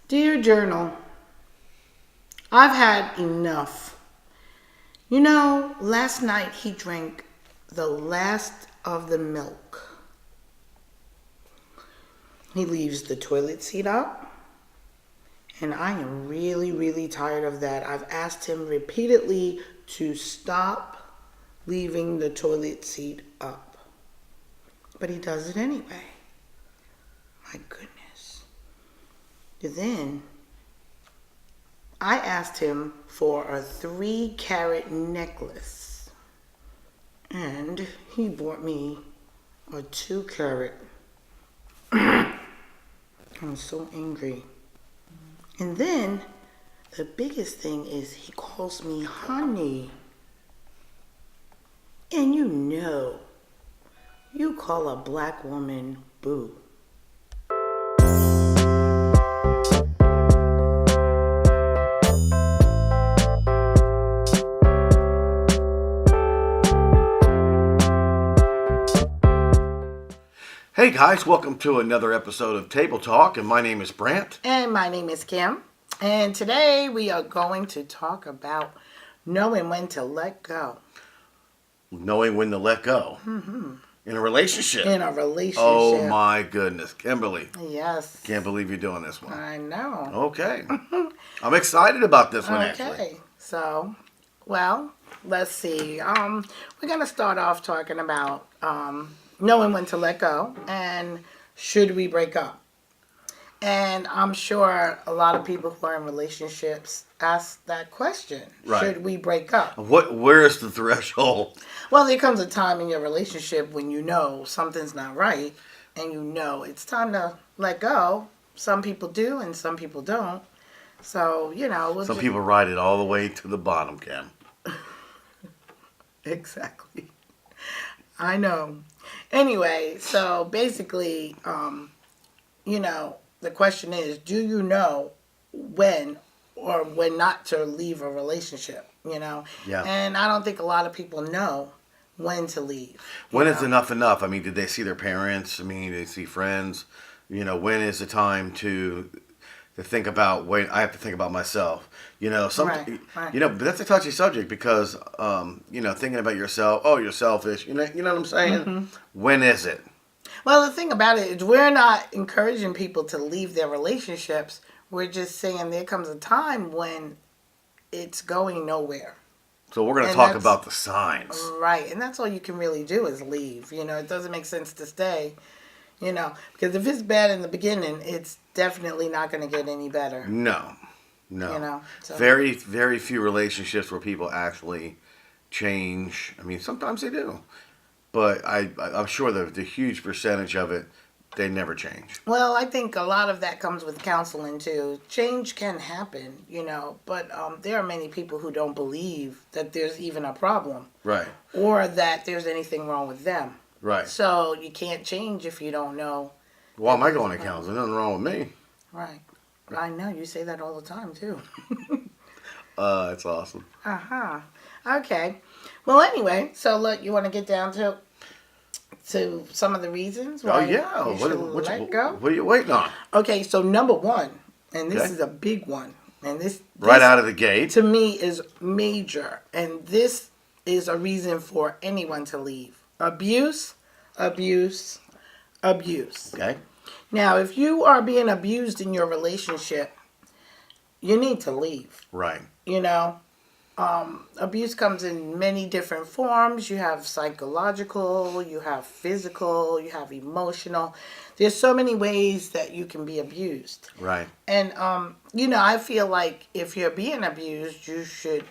Dear Journal, I've had enough. Last night he drank the last of the milk. He leaves the toilet seat up, and I am really, really tired of that. I've asked him repeatedly to stop leaving the toilet seat up, but he does it anyway. My goodness. Then I asked him for a 3-carat necklace, and he bought me a 2-carat. I'm so angry. And then the biggest thing is he calls me honey. And you call a black woman boo. Hey guys, welcome to another episode of Table Talk, and my name is Brant. And my name is Kim. And today we are going to talk about knowing when to let go. Knowing when to let go. Mm-hmm. In a relationship. Oh my goodness. Kimberly. Yes. Can't believe you're doing this one. I know. Okay. I'm excited about this one, actually. Okay. So, let's see. We're going to start off talking about knowing when to let go and should we break up. And I'm sure a lot of people who are in relationships ask that question. Right. Should we break up? Where is the threshold? Well, there comes a time in your relationship when you know something's not right and you know it's time to let go. Some people do and some people don't. So, some people ride it all the way to the bottom, Cam. Exactly. I know. Anyway, so basically, the question is, do you know when or when not to leave a relationship, Yeah. And I don't think a lot of people know when to leave. When is enough? I mean, did they see their parents? I mean, did they see friends? When is the time to think about, wait, I have to think about myself. Right. But that's a touchy subject because, thinking about yourself, oh, you're selfish. You know what I'm saying? Mm-hmm. When is it? Well, the thing about it is we're not encouraging people to leave their relationships. We're just saying there comes a time when it's going nowhere. So we're going to talk about the signs. Right. And that's all you can really do is leave. It doesn't make sense to stay, because if it's bad in the beginning, it's definitely not going to get any better. No. Very, very few relationships where people actually change. I mean, sometimes they do. But I'm sure the huge percentage of it, they never change. Well, I think a lot of that comes with counseling, too. Change can happen, but there are many people who don't believe that there's even a problem. Right. Or that there's anything wrong with them. Right. So you can't change if you don't know. Why am I going to counseling? Nothing wrong with me. Right. I know. You say that all the time, too. It's awesome. Uh-huh. Okay. Well, anyway, so look, you want to get down to some of the reasons why you should let go? What are you waiting on? Okay, so number one, and this is a big one, and this right out of the gate to me is major, and this is a reason for anyone to leave. Abuse. Okay. Now, if you are being abused in your relationship, you need to leave. Right. Abuse comes in many different forms. You have psychological, you have physical, you have emotional. There's so many ways that you can be abused. Right. And, I feel like if you're being abused, you should,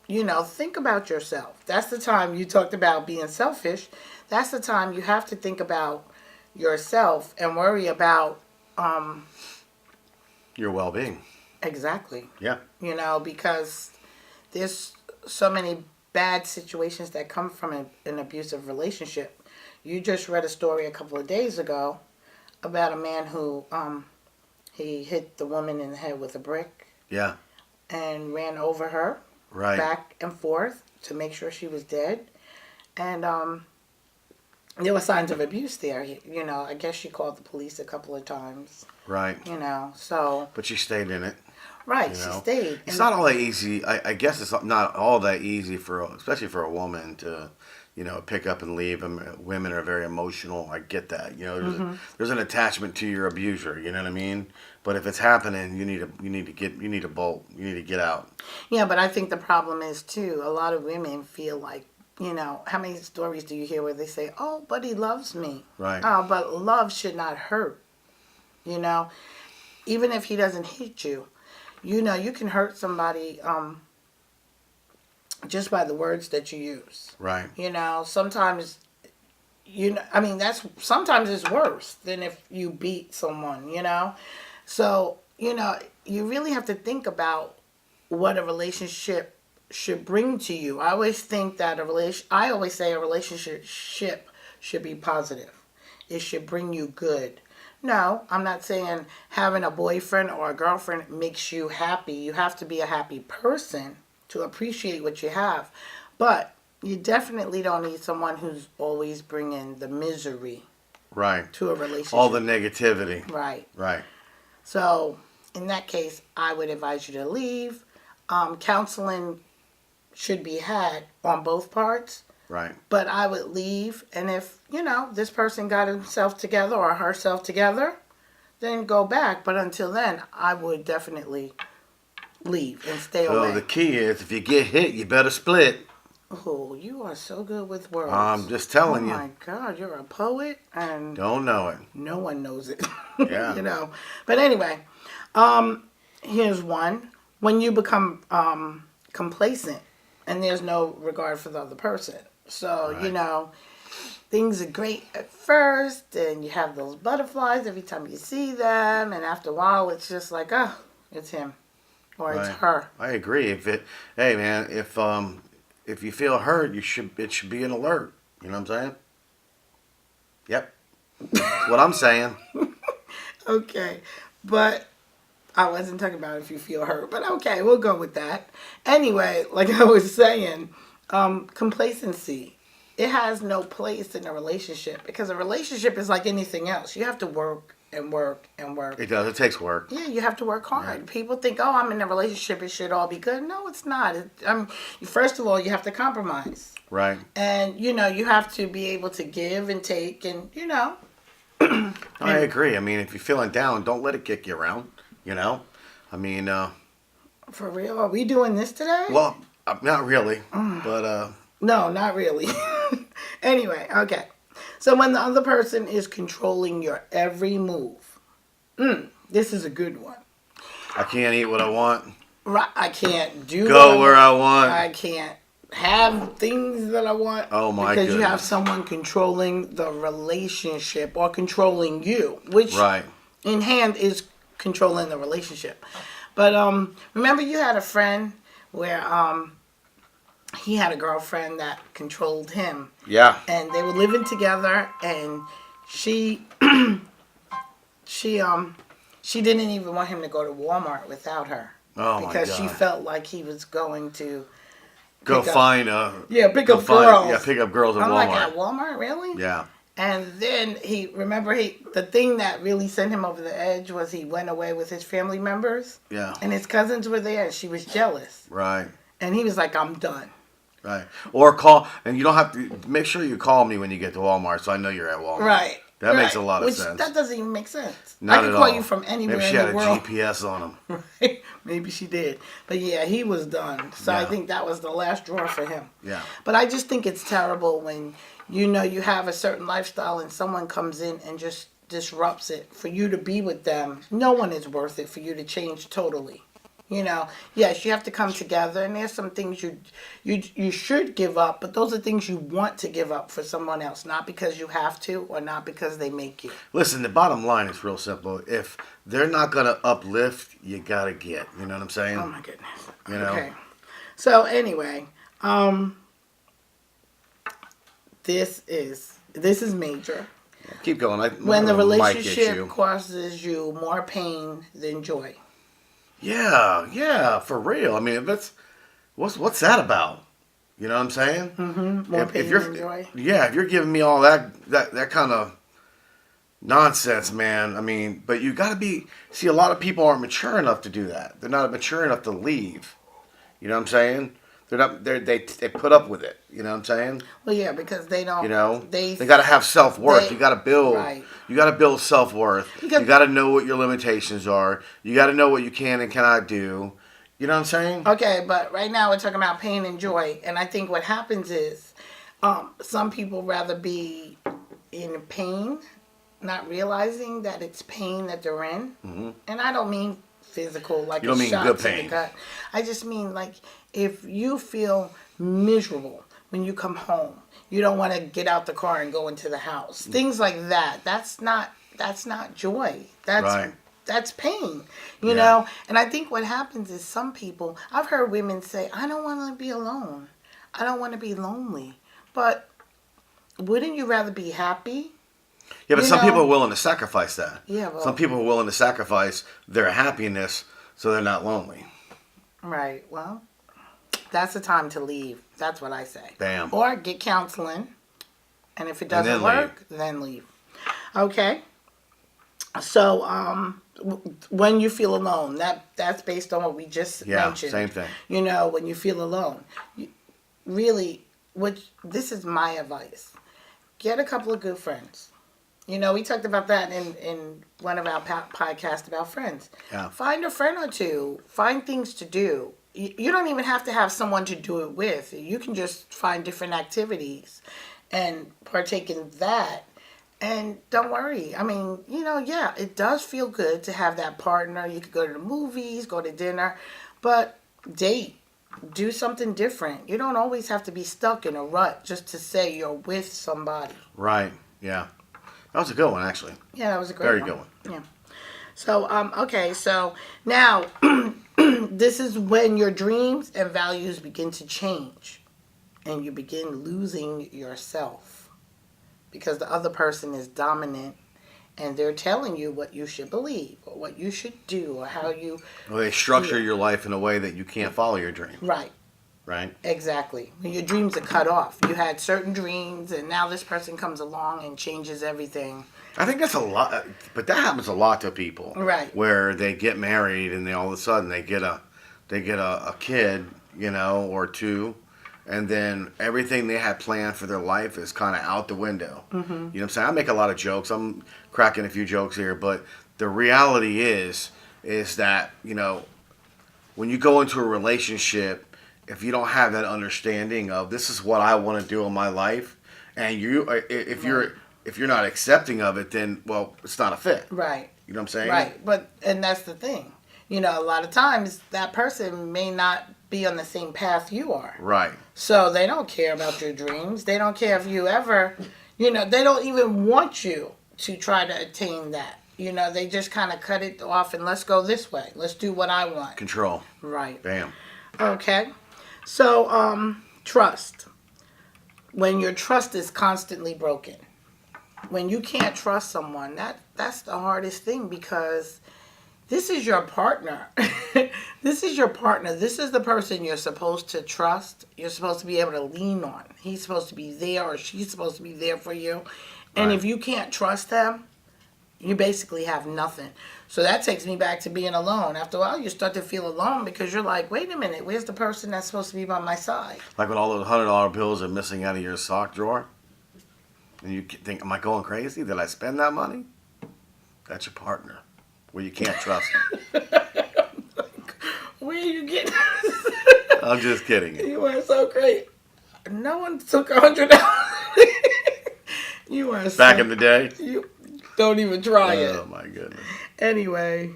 think about yourself. That's the time you talked about being selfish. That's the time you have to think about yourself and worry about your well-being. Exactly. Yeah. Because there's so many bad situations that come from an abusive relationship. You just read a story a couple of days ago about a man who he hit the woman in the head with a brick. Yeah. And ran over her. Right. Back and forth to make sure she was dead. And there were signs of abuse there. You know, I guess she called the police a couple of times. Right. You know, so. But she stayed in it. Right, You she know, stayed. it's not all that easy. I guess it's not all that easy especially for a woman to, pick up and leave. Women are very emotional. I get that. There's an attachment to your abuser. You know what I mean? But if it's happening, you need to bolt. You need to get out. Yeah, but I think the problem is too. A lot of women feel like, how many stories do you hear where they say, "Oh, but he loves me." Right. Oh, but love should not hurt. You know, even if he doesn't hate you. You can hurt somebody just by the words that you use. Right. Sometimes, sometimes it's worse than if you beat someone, So, you really have to think about what a relationship should bring to you. I always think that I always say a relationship should be positive. It should bring you good. No, I'm not saying having a boyfriend or a girlfriend makes you happy. You have to be a happy person to appreciate what you have. But you definitely don't need someone who's always bringing the misery to a relationship. All the negativity. Right. Right. So, in that case, I would advise you to leave. Counseling should be had on both parts. Right. But I would leave, and if, this person got himself together or herself together, then go back. But until then, I would definitely leave and stay away. Well, the key is if you get hit, you better split. Oh, you are so good with words. I'm just telling you. Oh, my God, you're a poet, and don't know it. No one knows it. Yeah. But anyway, here's one. When you become complacent and there's no regard for the other person. So, right. Things are great at first, and you have those butterflies every time you see them, and after a while, it's just like, oh, it's him, or right. it's her. I agree. Hey man, if you feel hurt, it should be an alert. You know what I'm saying? Yep. That's what I'm saying. Okay, but I wasn't talking about if you feel hurt, but okay, we'll go with that. Anyway, like I was saying, complacency, it has no place in a relationship, because a relationship is like anything else. You have to work and work and work. It does. It takes work. Yeah, you have to work hard. Right. People think, oh, I'm in a relationship, it should all be good. No, it's not. First of all, you have to compromise. Right. And, you have to be able to give and take, and, I agree. I mean, if you're feeling down, don't let it kick you around, I mean... For real? Are we doing this today? Well, not really, but... No, not really. Anyway, okay. So when the other person is controlling your every move, this is a good one. I can't eat what I want. Right, I can't go where I want. I can't have things that I want. Oh my Because goodness. you have someone controlling the relationship or controlling you, which in hand is controlling the relationship. But remember you had a friend where he had a girlfriend that controlled him. Yeah. And they were living together, and she didn't even want him to go to Walmart without her. Oh my God. Because she felt like he was going to pick up girls. Yeah, pick up girls at I'm Walmart. like, at Walmart, really? Yeah. And then the thing that really sent him over the edge was he went away with his family members. Yeah. And his cousins were there, and she was jealous. Right. And he was like, I'm done. Right. Or call, and you don't have to, make sure you call me when you get to Walmart so I know you're at Walmart. Right. That makes a lot of sense. That doesn't even make sense. Not I can at call all. you from anywhere Maybe in the world. Maybe she had a GPS on him. Right. Maybe she did. But yeah, he was done. So yeah. I think that was the last draw for him. Yeah. But I just think it's terrible when you have a certain lifestyle and someone comes in and just disrupts it. For you to be with them, no one is worth it for you to change totally. Yes, you have to come together, and there's some things you should give up, but those are things you want to give up for someone else, not because you have to or not because they make you. Listen, the bottom line is real simple. If they're not going to uplift, you got to get. You know what I'm saying? Oh, my goodness. Okay. So, anyway, this is major. Keep going. When the relationship causes you more pain than joy. Yeah, for real. I mean, what's that about? You know what I'm saying? Mm-hmm. More pain than joy. Yeah, if you're giving me all that kind of nonsense, man. I mean, but you got to be. See, a lot of people aren't mature enough to do that. They're not mature enough to leave. You know what I'm saying? They're not. They put up with it. You know what I'm saying? Well, yeah, because they don't. You know, they got to have self-worth. You got to build. Right. You got to build self-worth. You got to know what your limitations are. You got to know what you can and cannot do. You know what I'm saying? Okay, but right now we're talking about pain and joy, and I think what happens is, some people rather be in pain, not realizing that it's pain that they're in, and I don't mean physical, like you don't mean good pain. To the gut. I just mean like if you feel miserable when you come home, you don't want to get out the car and go into the house. Things like that. That's not joy. That's pain, you know? And I think what happens is some people, I've heard women say, I don't want to be alone. I don't want to be lonely. But wouldn't you rather be happy? Yeah, but some people are willing to sacrifice that. Yeah, well, some people are willing to sacrifice their happiness so they're not lonely. Right. Well, that's the time to leave. That's what I say. Bam. Or get counseling. And if it doesn't work, then leave. Okay. So, when you feel alone, that's based on what we just mentioned. Same thing. You know, when you feel alone, this is my advice. Get a couple of good friends. You know, we talked about that in one of our podcasts about friends. Yeah. Find a friend or two. Find things to do. You don't even have to have someone to do it with. You can just find different activities and partake in that. And don't worry. I mean, you know, yeah, it does feel good to have that partner. You could go to the movies, go to dinner, but date. Do something different. You don't always have to be stuck in a rut just to say you're with somebody. Right. Yeah. That was a good one, actually. Yeah, that was a great Very one. good one. Yeah. So, okay, so now this is when your dreams and values begin to change and you begin losing yourself because the other person is dominant and they're telling you what you should believe or what you should do or how you... Well, they structure your life in a way that you can't follow your dream. Right. Right? Exactly. When your dreams are cut off. You had certain dreams and now this person comes along and changes everything. I think that's a lot, but that happens a lot to people. Right. Where they get married and they all of a sudden they get a kid, you know, or two, and then everything they had planned for their life is kind of out the window. Mm-hmm. You know what I'm saying? I make a lot of jokes. I'm cracking a few jokes here, but the reality is that, you know, when you go into a relationship, if you don't have that understanding of this is what I want to do in my life, and if you're not accepting of it, then well, it's not a fit. Right. You know what I'm saying? Right. And that's the thing. You know, a lot of times that person may not be on the same path you are. Right. So they don't care about your dreams. They don't care if you ever, you know, they don't even want you to try to attain that. You know, they just kind of cut it off and let's go this way. Let's do what I want. Control. Right. Bam. Okay. So, trust. When your trust is constantly broken. When you can't trust someone, that's the hardest thing because this is your partner. This is your partner. This is the person you're supposed to trust. You're supposed to be able to lean on. He's supposed to be there or she's supposed to be there for you. And if you can't trust them, you basically have nothing. So that takes me back to being alone. After a while, you start to feel alone because you're like, wait a minute, where's the person that's supposed to be by my side? Like when all those $100 bills are missing out of your sock drawer, and you think, am I going crazy? Did I spend that money? That's your partner, where you can't trust him. Where are you getting I'm just kidding. You are so great. No one took $100. You are back in the day. You don't even try it. Oh my goodness. Anyway,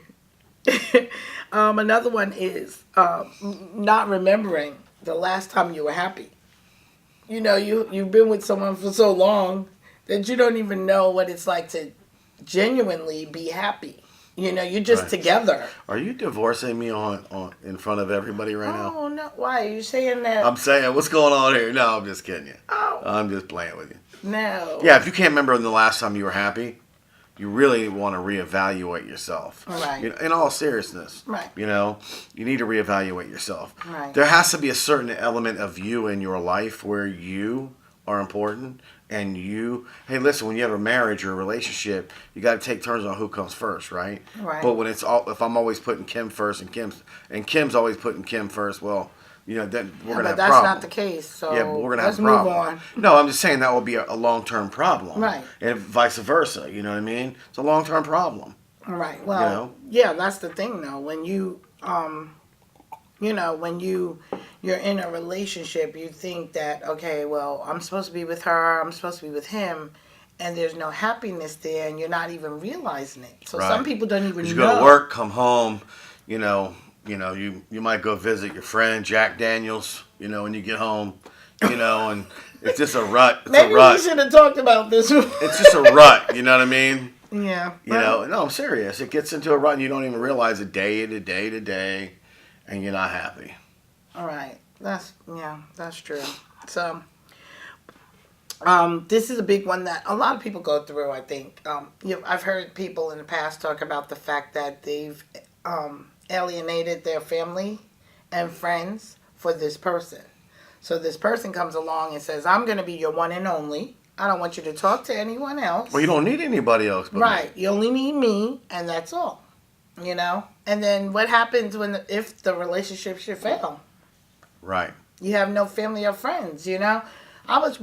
another one is not remembering the last time you were happy. You know, you've been with someone for so long that you don't even know what it's like to genuinely be happy. You know, you're just together. Are you divorcing me on in front of everybody right now? Oh, no. Why? Are you saying that? I'm saying, what's going on here? No, I'm just kidding you. Oh. I'm just playing with you. No. Yeah, if you can't remember the last time you were happy, you really want to reevaluate yourself. Right. In all seriousness. Right. You need to reevaluate yourself. Right. There has to be a certain element of you in your life where you are important, and hey, listen, when you have a marriage or a relationship, you got to take turns on who comes first, right? Right. But if I'm always putting Kim first and Kim's always putting Kim first, well, then we're gonna have a problem. But that's not the case. So yeah, but we're gonna have a problem. Let's move on. No, I'm just saying that will be a long-term problem, right? And vice versa. You know what I mean? It's a long-term problem, right? Well, yeah, that's the thing, though. When you, when you're in a relationship, you think that, okay, well, I'm supposed to be with her, I'm supposed to be with him, and there's no happiness there, and you're not even realizing it. So some people don't even know. You go to work, come home, you might go visit your friend Jack Daniels, when you get home, and it's just a rut. It's Maybe a rut. we should have talked about this. It's just a rut, you know what I mean? Yeah. No, I'm serious. It gets into a rut and you don't even realize it day to day to day, and you're not happy. All right. That's true. So, this is a big one that a lot of people go through, I think. I've heard people in the past talk about the fact that they've alienated their family and friends for this person. So this person comes along and says, I'm going to be your one and only. I don't want you to talk to anyone else. Well, you don't need anybody else. But right. You only need me, and that's all. And then what happens if the relationship should fail? Right. You have no family or friends, I was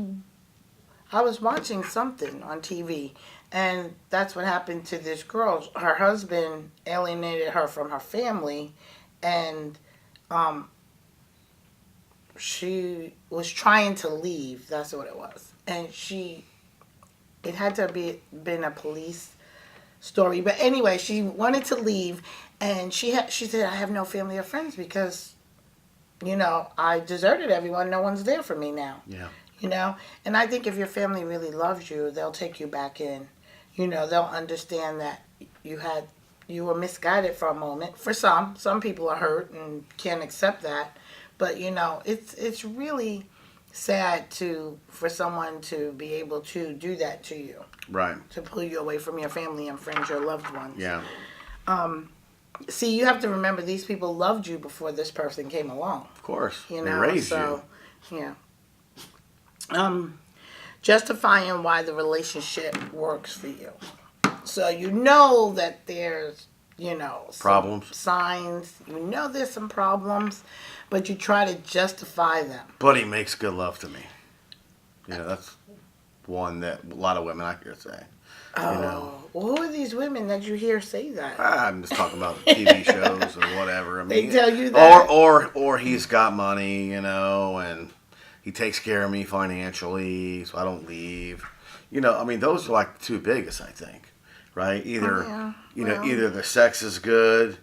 watching something on TV, and that's what happened to this girl. Her husband alienated her from her family, and she was trying to leave. That's what it was. And it had to have been a police story. But anyway, she wanted to leave, and she said, I have no family or friends because, I deserted everyone. No one's there for me now. Yeah. And I think if your family really loves you, they'll take you back in. They'll understand that you were misguided for a moment. For some people are hurt and can't accept that. But, it's really sad for someone to be able to do that to you. Right. To pull you away from your family and friends, your loved ones. Yeah. See, you have to remember these people loved you before this person came along. Of course. They raised you. Yeah. Justifying why the relationship works for you. So that there's, problems, signs. There's some problems, but you try to justify them. But he makes good love to me. That's one that a lot of women I hear say. Well, who are these women that you hear say that? I'm just talking about TV shows or whatever. I mean, they tell you that. Or he's got money, and he takes care of me financially, so I don't leave. Those are like the two biggest, I think. Right? Either either the sex is good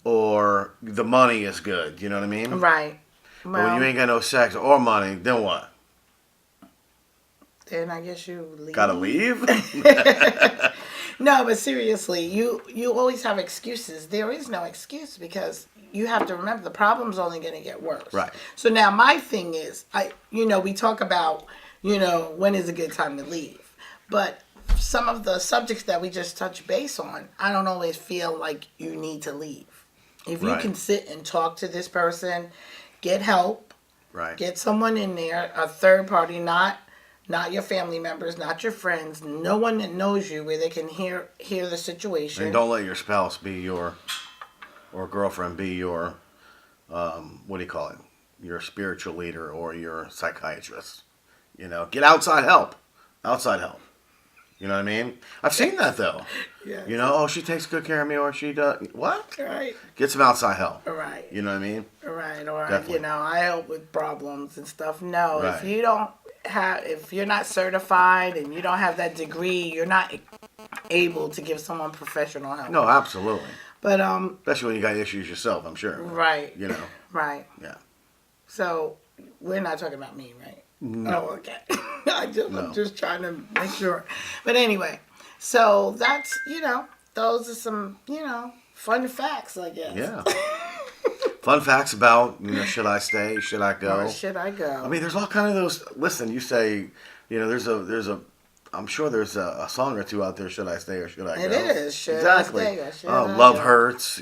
or the money is good. You know what I mean? Right. But when you ain't got no sex or money, then what? Then I guess you leave. Gotta leave? No, but seriously, you always have excuses. There is no excuse because you have to remember the problem's only going to get worse. Right. So now my thing is, we talk about, when is a good time to leave. But some of the subjects that we just touched base on, I don't always feel like you need to leave. If you can sit and talk to this person, get help, get someone in there, a third party, not your family members, not your friends, no one that knows you where they can hear the situation. And don't let your spouse be or girlfriend be your, your spiritual leader or your psychiatrist. Get outside help. Outside help. You know what I mean? I've seen that, though. Yeah. She takes good care of me, or she does. What? Right. Get some outside help. Right. You know what I mean? Right. Or, Definitely. I help with problems and stuff. No, right. If you're not certified and you don't have that degree, you're not able to give someone professional help. No, absolutely. But, especially when you got issues yourself, I'm sure. Right. Right. Yeah. So, we're not talking about me, right? No. Oh, okay. I'm just trying to make sure. But anyway, so that's, those are some, fun facts, I guess. Yeah. Fun facts about, should I stay? Should I go? Or should I go? I mean, there's all kind of those. Listen, you say, there's a I'm sure there's a song or two out there. Should I stay or should I go? It is. Should Exactly. I stay or should Oh, I love go? hurts.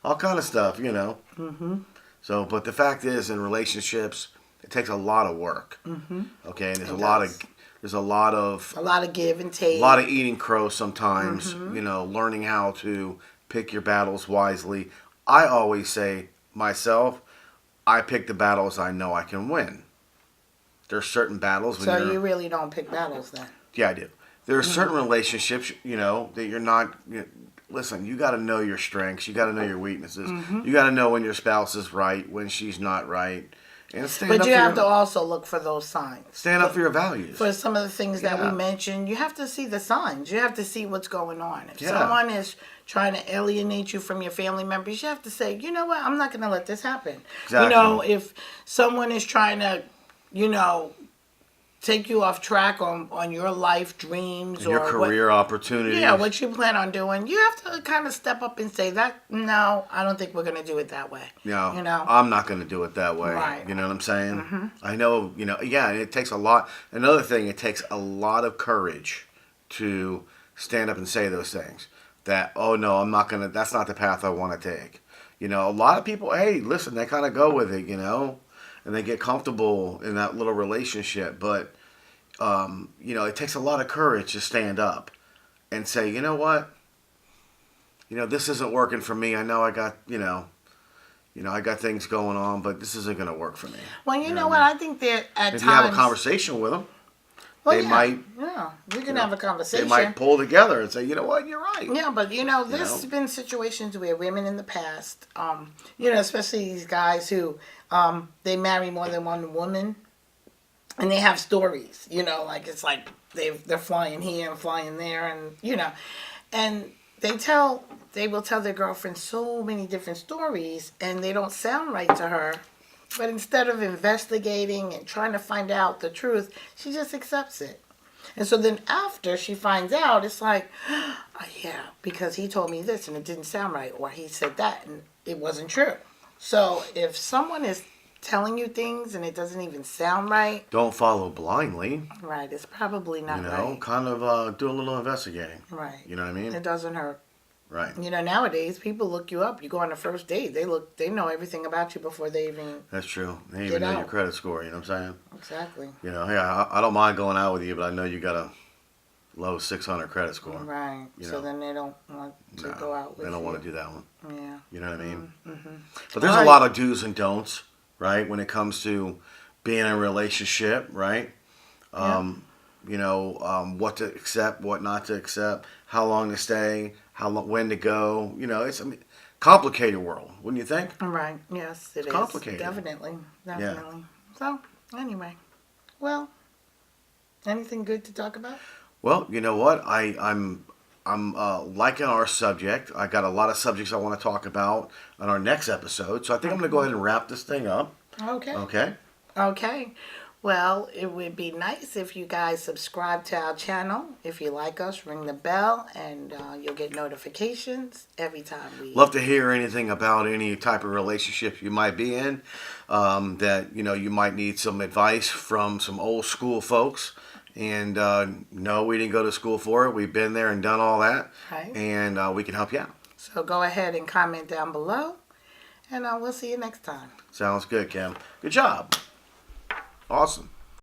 All kind of stuff. Mm-hmm. So, but the fact is, in relationships, it takes a lot of work. Mm-hmm. Okay, and It does. there's a lot of A lot of give and take. a lot of eating crow sometimes. Mm-hmm. Learning how to pick your battles wisely. I always say myself, I pick the battles I know I can win. There's certain battles when So you really don't pick battles then? yeah, I do. There are certain relationships, that you're not. Listen, you got to know your strengths. You got to know your weaknesses. You got to know when your spouse is right, when she's not right, and stand But up you for have your, to also look for those signs. stand up for your values. For some of the things that Yeah. we mentioned, you have to see the signs. You have to see what's going on. If Yeah. someone is trying to alienate you from your family members, you have to say, you know what, I'm not going to let this happen. Exactly. If someone is trying to, take you off track on your life dreams And your or career opportunities. what you plan on doing, you have to kind of step up and say that, no, I don't think we're going to do it that way. I'm not going to do it that way. Right. You know what I'm saying? I know, yeah, and it takes a lot. Another thing, it takes a lot of courage to stand up and say those things. That, oh no, I'm not going to, that's not the path I want to take. A lot of people, hey, listen, they kind of go with it, and they get comfortable in that little relationship. But, it takes a lot of courage to stand up and say, you know what? This isn't working for me. I know I got, I got things going on, but this isn't going to work for me. Well, you know what? I think that at If times. you have a conversation with them, Well, they yeah, might. Yeah, we can have a conversation. They might pull together and say, you know what, you're right. Yeah, but there's been situations where women in the past, especially these guys who they marry more than one woman, and they have stories. Like it's like they're flying here and flying there, and they will tell their girlfriend so many different stories, and they don't sound right to her. But instead of investigating and trying to find out the truth, she just accepts it. And so then after she finds out, it's like, oh, yeah, because he told me this and it didn't sound right, or he said that and it wasn't true. So if someone is telling you things and it doesn't even sound right, don't follow blindly. Right, it's probably not right. Kind of do a little investigating. Right. You know what I mean? It doesn't hurt. Right. Nowadays people look you up. You go on a first date, they know everything about you before they even. That's true. They even know your credit score. You know what I'm saying? Exactly. Hey, I don't mind going out with you, but I know you got a low 600 credit score. Right. So then they don't want to go out with you. They don't want to do that one. Yeah. You know what I mean? Mm-hmm. But there's a lot of do's and don'ts, right? When it comes to being in a relationship, right? What to accept, what not to accept, how long to stay, when to go. It's a complicated world, wouldn't you think? Right. Yes, it's complicated. Definitely. Yeah. So anyway, well, anything good to talk about? Well, you know what? I'm liking our subject. I got a lot of subjects I want to talk about on our next episode, so I think I'm going to go ahead and wrap this thing up. Okay. Okay. Well, it would be nice if you guys subscribe to our channel. If you like us, ring the bell, and you'll get notifications every time we. Love to hear anything about any type of relationship you might be in. That you might need some advice from some old school folks. And no, we didn't go to school for it. We've been there and done all that. Right. And we can help you out. So go ahead and comment down below, and we'll see you next time. Sounds good, Kim. Good job. Awesome.